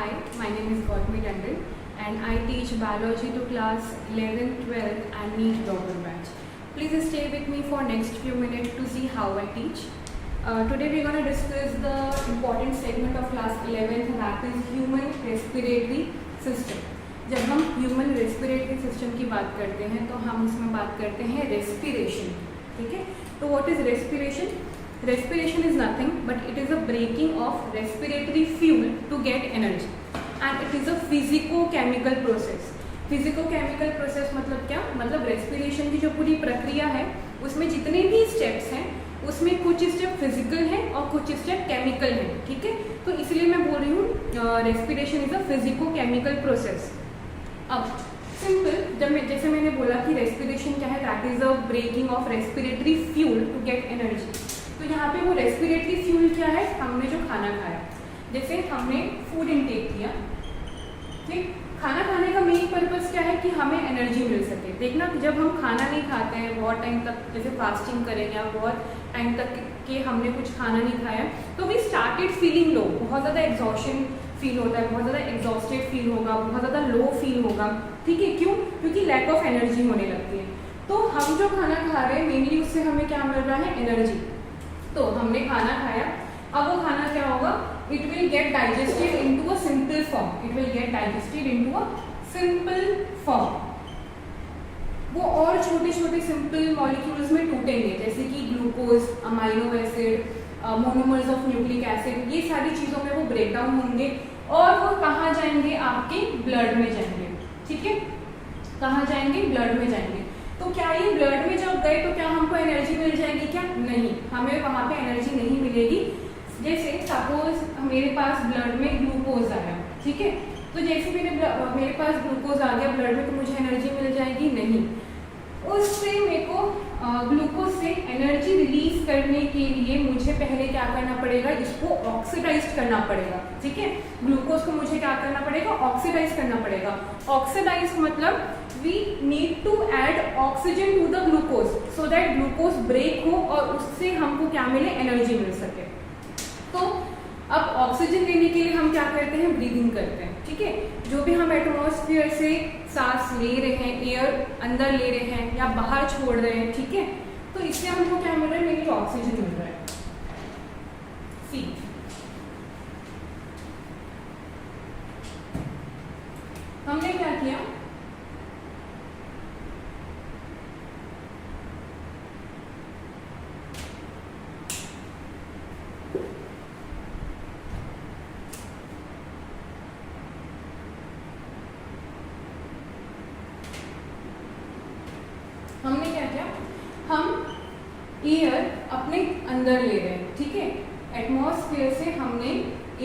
Hi, my name is Gautami Tandon and I teach biology to class 11th, 12th and NEET global batch. Please stay with me for next few minutes to see how I teach. Today we are going to discuss the important segment of class 11th, that is human respiratory system. जब हम human respiratory system की बात करते हैं तो हम उसमें बात करते हैं रेस्पिरेशन. ठीक है, तो what is respiration? Respiration is nothing but it is a breaking of respiratory fuel to get energy and it is a physico-chemical process. Physico-chemical process मतलब क्या? मतलब respiration की जो पूरी प्रक्रिया है उसमें जितने भी steps हैं उसमें कुछ स्टेप फिजिकल हैं और कुछ स्टेप केमिकल हैं. ठीक है, तो इसलिए मैं बोल रही हूँ respiration is a physico chemical process. अब सिंपल, जैसे मैंने बोला कि रेस्पिरेशन क्या है, that is a breaking of respiratory fuel to get energy. तो यहाँ पे वो रेस्पिरेटरी फ्यूल क्या है? हमने जो खाना खाया, जैसे हमने फूड इनटेक किया, ठीक, खाना खाने का मेन पर्पस क्या है कि हमें एनर्जी मिल सके. देखना, जब हम खाना नहीं खाते हैं बहुत टाइम तक, जैसे फास्टिंग करेंगे या बहुत टाइम तक के हमने कुछ खाना नहीं खाया, तो वी स्टार्टेड फीलिंग लो, बहुत ज़्यादा एग्जॉशन फील होता है, बहुत ज़्यादा एग्जॉस्टेड फील होगा, बहुत ज़्यादा लो फील होगा. ठीक है, क्यों? क्योंकि लैक ऑफ एनर्जी होने लगती है. तो हम जो खाना खा रहे हैं मेनली उससे हमें क्या मिल रहा है? एनर्जी. तो हमने खाना खाया, अब वो खाना क्या होगा? It will get digested into a simple form. It will get digested into a simple form. वो और छोटे छोटे सिंपल मॉलिक्यूल्स में टूटेंगे, जैसे कि glucose, amino acid, monomers of nucleic acid, ये सारी चीज़ों में वो ब्रेक डाउन होंगे और वो कहाँ जाएंगे? आपके ब्लड में जाएंगे. ठीक है, कहाँ जाएंगे? ब्लड में जाएंगे. तो क्या ये ब्लड में जब गए तो क्या हमको एनर्जी मिल जाएगी? क्या नहीं, हमें वहाँ पे एनर्जी नहीं मिलेगी. जैसे सपोज मेरे पास ब्लड में ग्लूकोज आया, ठीक है, तो जैसे मेरे पास ग्लूकोज आ गया ब्लड में तो मुझे एनर्जी मिल जाएगी? नहीं. उससे मेरे को ग्लूकोज से एनर्जी रिलीज करने के लिए मुझे पहले क्या करना पड़ेगा? इसको ऑक्सीडाइज करना पड़ेगा. ठीक है, ग्लूकोज को मुझे क्या करना पड़ेगा? ऑक्सीडाइज करना पड़ेगा. ऑक्सीडाइज मतलब we need to add oxygen to the glucose so that glucose break हो और उससे हमको क्या मिले? एनर्जी मिल सके. तो अब ऑक्सीजन लेने के लिए हम क्या करते हैं? ब्रीदिंग करते हैं. ठीक है, जो भी हम एटमॉस्फेयर से सांस ले रहे हैं, एयर अंदर ले रहे हैं या बाहर छोड़ रहे हैं, ठीक है, तो इससे हमको क्या मिल रहा है? मेरी ऑक्सीजन मिल रहा है. सी, हमने क्या किया? हमने क्या किया? हम एयर अपने अंदर ले रहे हैं. ठीक है, एटमॉस्फेयर से हमने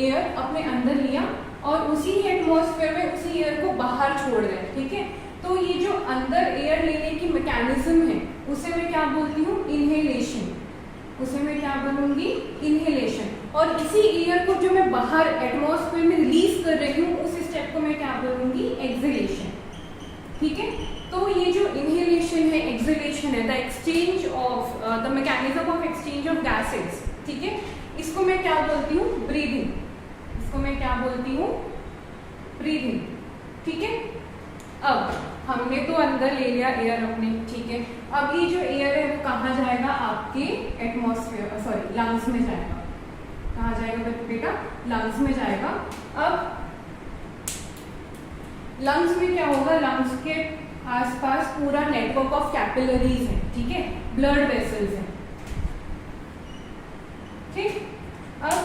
एयर अपने अंदर लिया और उसी एटमॉस्फेयर में उसी एयर को बाहर छोड़ रहे हैं. ठीक है, तो ये जो अंदर एयर लेने की मैकेनिज्म है उसे मैं क्या बोलती हूँ? इनहेलेशन. उसे मैं क्या बोलूंगी? इनहेलेशन. और इसी एयर को जो मैं बाहर एटमॉस्फेयर में रिलीज कर रही हूँ उस स्टेप को मैं क्या बोलूंगी? एक्सहेलेशन. ठीक है, तो ये जो इनहेलेशन है, एक्सहेलेशन है, the exchange of the mechanism of exchange of gases. ठीक है, इसको मैं क्या बोलती हूँ? ब्रीदिंग. इसको मैं क्या बोलती हूँ? ब्रीदिंग. ठीक है, अब हमने तो अंदर ले लिया एयर अपने. ठीक है, अब ये जो एयर है वो कहाँ जाएगा? आपके एटमॉस्फेयर, सॉरी, लंग्स में जाएगा. कहाँ जाएगा बेटा? लंग्स में जाएगा. अब लंग्स में क्या होगा? लंग्स के आसपास पूरा नेटवर्क ऑफ कैपिलरीज है. ठीक है, ब्लड वेसल्स हैं. ठीक, अब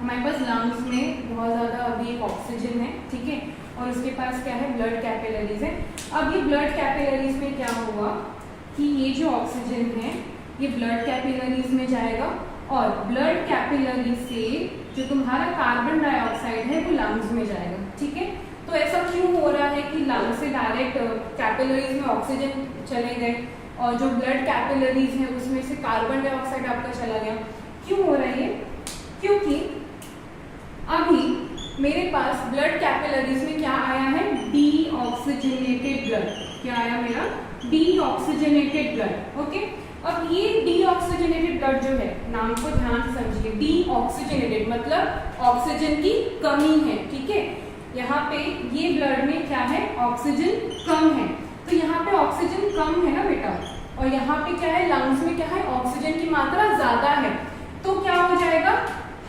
हमारे पास लंग्स में बहुत ज़्यादा अभी एक ऑक्सीजन है. ठीक है, और उसके पास क्या है? ब्लड कैपिलरीज है. अब ये ब्लड कैपिलरीज में क्या होगा कि ये जो ऑक्सीजन है ये ब्लड कैपिलरीज में जाएगा और ब्लड कैपिलरी से जो तुम्हारा कार्बन डाइऑक्साइड है वो लंग्स में जाएगा. ठीक है, तो ऐसा क्यों हो रहा है कि लंग्स से डायरेक्ट कैपिलरीज में ऑक्सीजन चले गए और जो ब्लड कैपिलरीज है उसमें से कार्बन डाइऑक्साइड आपका चला गया? क्यों हो रहा है ये? क्योंकि अभी मेरे पास ब्लड कैपिलरीज में क्या आया है? Deoxygenated blood. क्या आया मेरा? Deoxygenated blood. ओके, अब ये डीऑक्सीजनेटेड ब्लड जो है, नाम को ध्यान से समझिए, डीऑक्सीजनेटेड मतलब ऑक्सीजन की कमी है, ठीक है। यहाँ पे ये ब्लड में क्या है, ऑक्सीजन कम है, तो यहाँ पे ऑक्सीजन कम है ना बेटा, और यहाँ पे क्या है, लंग्स में क्या है, ऑक्सीजन की मात्रा ज्यादा है, तो क्या हो जाएगा,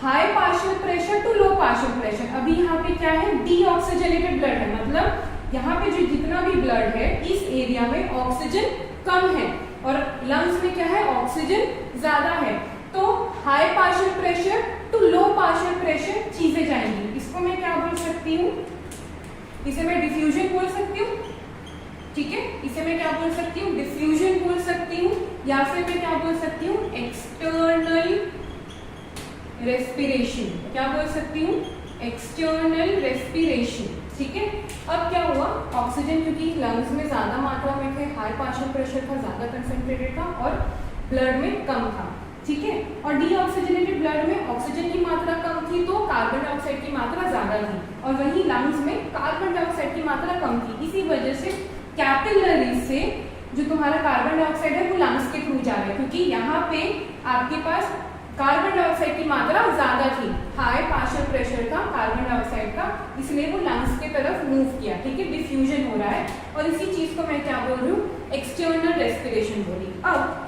high partial pressure to low partial pressure. अभी यहाँ पे क्या है, डीऑक्सीजनेटेड ब्लड है, मतलब यहाँ पे जो जितना भी ब्लड है इस एरिया में ऑक्सीजन कम है और लंग्स में क्या है, ऑक्सीजन ज्यादा है, तो high partial pressure to low partial pressure चीजें जाएंगी। इसको मैं क्या बोल सकती हूँ, इसे मैं डिफ्यूजन बोल सकती हूँ, ठीक है, इसे मैं क्या बोल सकती हूँ, डिफ्यूजन बोल सकती हूँ, या फिर मैं क्या बोल सकती हूँ, एक्सटर्नल रेस्पिरेशन, क्या बोल सकती हूँ, एक्सटर्नल रेस्पिरेशन, ठीक है। अब क्या हुआ, ऑक्सीजन क्योंकि लंग्स में ज्यादा मात्रा में थे, हाई पार्शियल प्रेशर था, ज्यादा कंसंट्रेटेड था और ब्लड में कम था, ठीक है, और डीऑक्सीजनेटेड ब्लड में ऑक्सीजन की मात्रा कम थी तो कार्बन डाइऑक्साइड की मात्रा ज्यादा थी, और वहीं लंग्स में कार्बन डाइऑक्साइड की मात्रा कम थी। इसी वजह से कैपिलरी से जो तुम्हारा कार्बन डाइऑक्साइड है वो लंग्स के थ्रू जा रहा है, क्योंकि यहाँ पे आपके पास कार्बन डाइऑक्साइड की मात्रा ज्यादा थी, हाई पार्शियल प्रेशर था कार्बन डाइऑक्साइड का, इसलिए वो लंग्स की तरफ मूव किया, ठीक है, डिफ्यूजन हो रहा है। और इसी चीज को मैं क्या बोल रही हूँ, एक्सटर्नल रेस्पिरेशन बोली। अब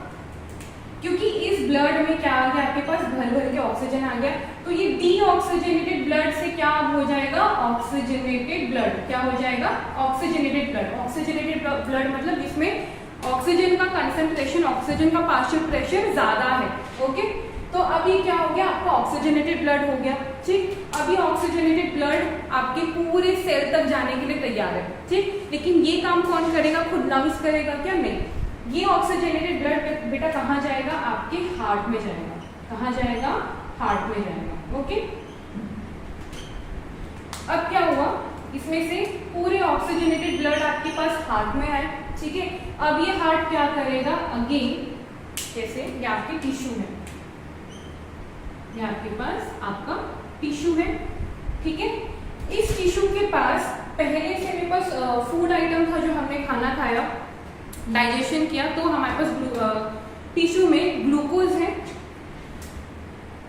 क्योंकि इस ब्लड में क्या आ गया, आपके पास भर भर के ऑक्सीजन आ गया, तो ये डीऑक्सीजनेटेड ब्लड से क्या हो जाएगा, ऑक्सीजनेटेड ब्लड, क्या हो जाएगा, ऑक्सीजनेटेड ब्लड। ऑक्सीजनेटेड ब्लड मतलब जिसमें ऑक्सीजन का कंसंट्रेशन, ऑक्सीजन का पार्शियल प्रेशर ज्यादा है, ओके। तो अभी क्या हो गया, आपका ऑक्सीजनेटेड ब्लड हो गया, ठीक। अभी ऑक्सीजनेटेड ब्लड आपके पूरे सेल तक जाने के लिए तैयार है, ठीक, लेकिन ये काम कौन करेगा, खुद लंग्स करेगा क्या, नहीं। ये ऑक्सीजनेटेड ब्लड बेटा कहाँ जाएगा, आपके हार्ट में जाएगा, कहाँ जाएगा, हार्ट में जाएगा, ओके। अब क्या हुआ, इसमें से पूरे ऑक्सीजनेटेड ब्लड आपके पास हार्ट में आए, ठीक है। अब ये हार्ट क्या करेगा, अगेन जैसे ये आपके टिश्यू है, ये आपके पास आपका टिश्यू है, ठीक है। इस टिश्यू के पास पहले से मेरे पास फूड आइटम था, जो हमने खाना खाया, डाइजेशन किया, तो हमारे पास टिश्यू में ग्लूकोज है,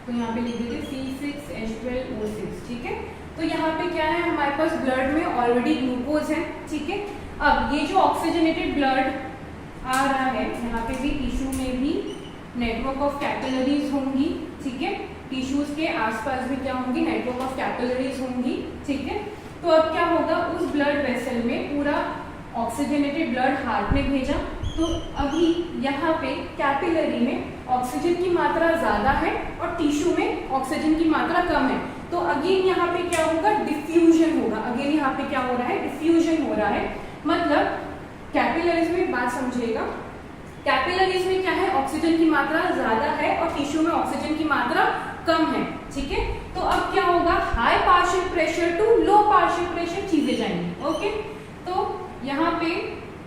तो यहाँ पे लिख देते C6H12O6, ठीक है। तो यहाँ पे क्या है, हमारे पास ब्लड में ऑलरेडी ग्लूकोज है, ठीक है। अब ये जो ऑक्सीजनेटेड ब्लड आ रहा है, यहाँ पे भी टिश्यू में भी नेटवर्क ऑफ कैपिलरीज होंगी, ठीक है, टिश्यूज के आसपास भी क्या होंगी, नेटवर्क ऑफ कैपिलरीज होंगी, ठीक है। तो अब क्या होगा, उस ब्लड वेसल में पूरा ऑक्सीजनेटेड ब्लड हार्ट में भेजा, तो अभी यहाँ पे कैपिलरी में ऑक्सीजन की मात्रा ज्यादा है और टिश्यू में ऑक्सीजन की मात्रा कम है, तो अगेन यहाँ पे क्या होगा, डिफ्यूजन होगा, अगेन यहाँ पे क्या हो रहा है, डिफ्यूजन हो रहा है। मतलब कैपिलरीज में बात समझिएगा, कैपिलरीज में क्या है, ऑक्सीजन की मात्रा ज्यादा है और टिश्यू में ऑक्सीजन की मात्रा कम है, ठीक है। तो अब क्या होगा, high partial pressure to low partial pressure चीजें जाएंगी, ओके। तो यहाँ पे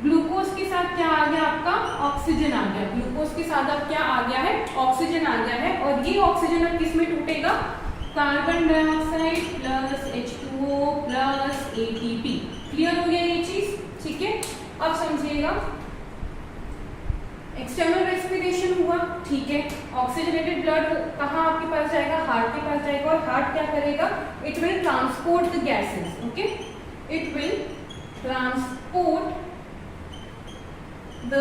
ग्लूकोज के साथ क्या आ गया, आपका ऑक्सीजन आ गया, ग्लूकोज के साथ अब क्या आ गया है, ऑक्सीजन आ गया है, और ये ऑक्सीजन अब किस में टूटेगा, carbon dioxide plus H2O plus ATP। Clear हो गया ये चीज, ठीक है। अब समझिएगा, एक्सटर्नल रेस्पिरेशन हुआ, ठीक है, ऑक्सीजनेटेड ब्लड कहाँ आपके पास जाएगा, हार्ट के पास जाएगा, और हार्ट क्या करेगा, it will transport the gases, okay, it will transport the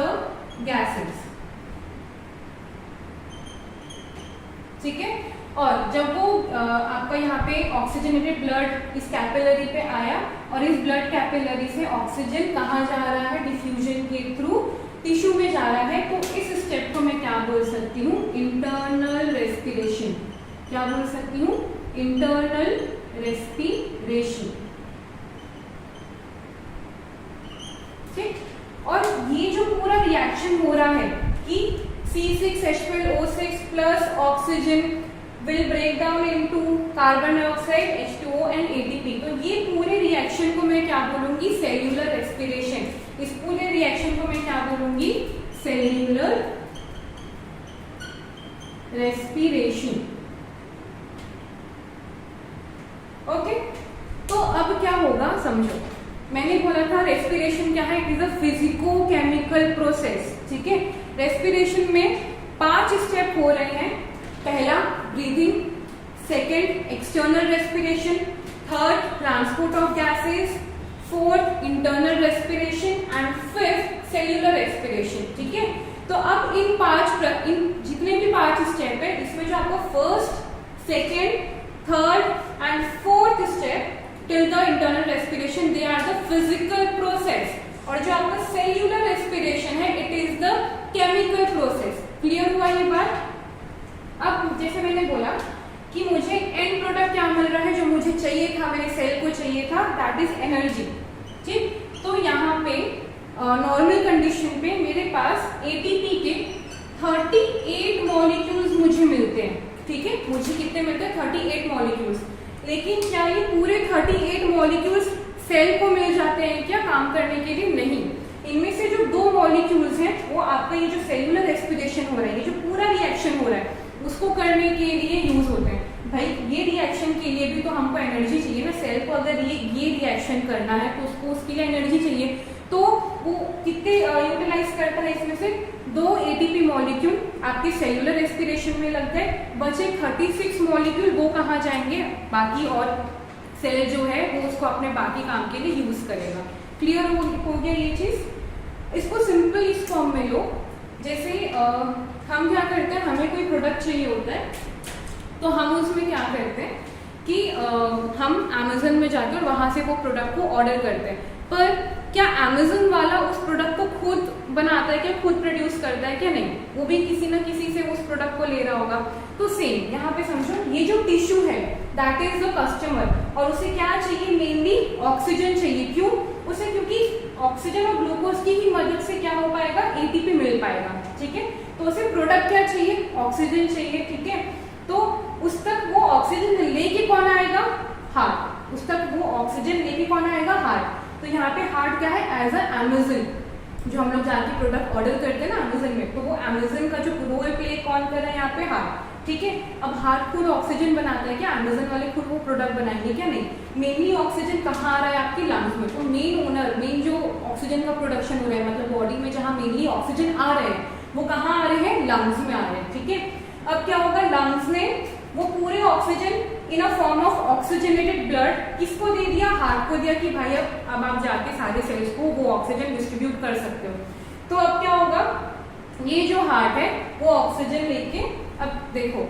gases, ठीक है। और जब वो आपका यहाँ पे ऑक्सीजनेटेड ब्लड इस कैपिलरी पे आया और इस ब्लड कैपिलरी से ऑक्सीजन कहाँ जा रहा है, डिफ्यूजन के थ्रू टिश्यू में जा रहा है, तो इस स्टेप को मैं क्या बोल सकती हूँ, इंटरनल रेस्पिरेशन, क्या बोल सकती हूँ, इंटरनल रेस्पिरेशन, ठीक। और ये जो पूरा रिएक्शन हो रहा है कि C6H12O6 plus oxygen will break down into carbon dioxide, H2O and ATP, तो ये पूरे रिएक्शन को मैं क्या बोलूंगी, सेल्यूलर रेस्पिरेशन। इस पूरे रिएक्शन को मैं क्या बोलूंगी, सेल्यूलर रेस्पिरेशन, ओके। तो अब क्या होगा समझो, मैंने बोला था रेस्पिरेशन क्या है, it is a physico chemical process, ठीक है। रेस्पिरेशन में 5 स्टेप हो रहे हैं। पहला breathing, second external respiration, third transport of gases, fourth internal respiration and fifth cellular respiration. ठीक है, तो अब इन जितने भी 5 स्टेप है इसमें जो आपको first, second, third and fourth step till the internal respiration they are the physical process, और जो आपका सेल्यूलर रेस्पिरेशन है it is the chemical process. Clear हुआ ये बात? अब जैसे मैंने बोला कि मुझे एंड प्रोडक्ट क्या मिल रहा है, जो मुझे चाहिए था, मेरे सेल को चाहिए था, दैट इज एनर्जी। ठीक, तो यहाँ पे नॉर्मल कंडीशन पे मेरे पास एटीपी के 38 मॉलिक्यूल्स मुझे मिलते हैं। ठीक है, मुझे कितने मिलते हैं? 38 मॉलिक्यूल्स। लेकिन क्या ये पूरे 38 मॉलिक्यूल्स सेल को मिल जाते हैं क्या काम करने के लिए? नहीं। इनमें से जो 2 मॉलिक्यूल्स हैं वो आपका ये जो सेल्यूलर रेस्पिरेशन हो रहा है, ये जो पूरा रिएक्शन हो रहा है उसको करने के लिए यूज होते हैं। भाई ये रिएक्शन के लिए भी तो हमको एनर्जी चाहिए ना, सेल को अगर ये रिएक्शन करना है तो उसको उसके लिए एनर्जी चाहिए, तो वो कितने यूटिलाइज करता है? इसमें से 2 एटीपी मॉलिक्यूल आपके सेल्यूलर रेस्पिरेशन में लगते हैं, बचे 36 मॉलिक्यूल वो कहाँ जाएंगे? बाकी और सेल जो है वो उसको अपने बाकी काम के लिए यूज करेगा। क्लियर हो गया ये चीज? इसको सिंपल इस फॉर्म में लो, जैसे हम क्या करते हैं, हमें कोई प्रोडक्ट चाहिए होता है तो हम उसमें क्या करते हैं कि हम Amazon में जाकर और वहां से वो प्रोडक्ट को ऑर्डर करते हैं, पर क्या Amazon वाला उस प्रोडक्ट को खुद बनाता है क्या, खुद प्रोड्यूस करता है क्या? नहीं, वो भी किसी ना किसी से उस प्रोडक्ट को ले रहा होगा। तो सेम यहाँ पे समझो, ये जो टिश्यू है दैट इज द कस्टमर, और उसे क्या चाहिए? मेनली ऑक्सीजन चाहिए। क्यों उसे? क्योंकि ऑक्सीजन और ग्लूकोज की ही मदद से क्या हो पाएगा? एटीपी मिल पाएगा। ठीक है, तो उसे प्रोडक्ट क्या चाहिए? ऑक्सीजन चाहिए। ठीक है, तो उस तक वो ऑक्सीजन लेके कौन आएगा? हार्ट। उस तक वो ऑक्सीजन लेके कौन आएगा? हार्ट। तो यहाँ पे हार्ट क्या है? एज अ Amazon, जो हम लोग जाके प्रोडक्ट ऑर्डर करते हैं ना Amazon में, तो वो Amazon का जो रोल प्ले कौन कर रहा है यहाँ पे? हार्ट। ठीक है, अब हार्ट खुद ऑक्सीजन बनाता है क्या? Amazon वाले खुद वो प्रोडक्ट बनाएंगे क्या? नहीं। मेनली ऑक्सीजन कहाँ आ रहा है? आपकी लंग्स में। तो मेन जो ऑक्सीजन का प्रोडक्शन हो रहा है, मतलब बॉडी में जहाँ मेनली ऑक्सीजन आ रहे हैं वो कहाँ आ रहे हैं? लंग्स में आ रहे हैं। ठीक है, अब क्या होगा? लंग्स ने वो पूरे oxygen in a form of oxygenated blood किसको दे दिया? हार्ट को दिया कि भाई अब आप जाके सारे सेल्स को वो ऑक्सीजन डिस्ट्रीब्यूट कर सकते हो। तो अब क्या होगा? ये जो हार्ट है वो ऑक्सीजन लेके, अब देखो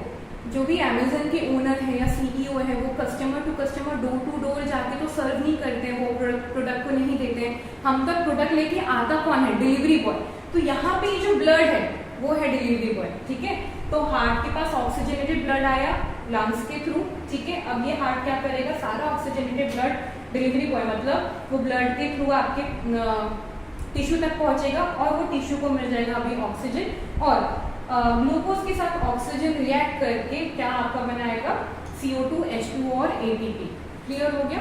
जो भी Amazon के ओनर है या CEO है वो customer to customer, door to door जाके तो सर्व नहीं करते हैं, वो प्रोडक्ट को नहीं देते हैं। हम तक प्रोडक्ट लेके आता कौन है? Delivery boy. तो यहाँ पे ये जो ब्लड है वो है डिलीवरी बॉय। ठीक है, तो हार्ट के पास ऑक्सीजनेटेड ब्लड आया लंग्स के थ्रू। ठीक है, अब ये हार्ट क्या करेगा? सारा ऑक्सीजनेटेड ब्लड डिलीवरी बॉय, मतलब वो ब्लड के थ्रू आपके टिश्यू तक पहुंचेगा और वो टिश्यू को मिल जाएगा अभी ऑक्सीजन, और ग्लूकोज के साथ ऑक्सीजन रिएक्ट करके क्या आपका बनाएगा? CO2, H2O और ATP। क्लियर हो गया?